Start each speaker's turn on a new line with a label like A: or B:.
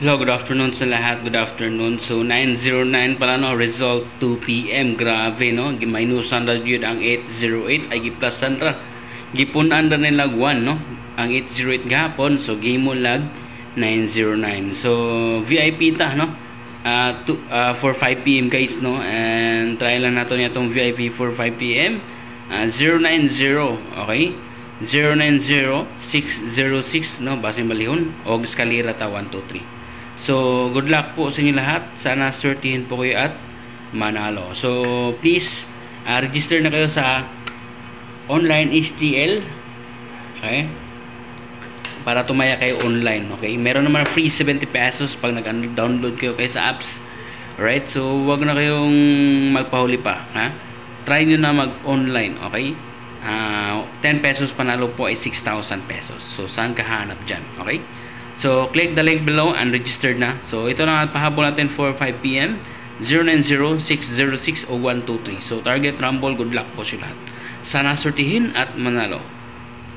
A: Hello, good afternoon sa lahat. Good afternoon. So 909 pala no, result 2 PM. Grabe no, gimaynusan ra gyud ang 808 ay giplasan ra. Gipunan ra nila 1 no. Ang 808 gahapon, so gimo lag 909. So VIP ta no. For 5 PM guys no, and try lang nato niya tong VIP for 5 PM. 090, okay? 090606 no, basin balihon og eskalera ta 123. So good luck po sa inyo lahat. Sana swertihin po kayo at manalo. So please register na kayo sa online HTL, okay, para tumaya kayo online. Okay, meron naman free 70 pesos pag nag-download kayo sa apps. Alright, so wag na kayong magpahuli pa, ha? Try nyo na mag-online, okay? 10 pesos panalo po ay 6,000 pesos. So saan ka hanap dyan, okay? So click the link below and registered na. So ito na ang pahabol natin for 5 PM. 0906060123. So target rumble, good luck po sa lahat. Sana sortihin at manalo.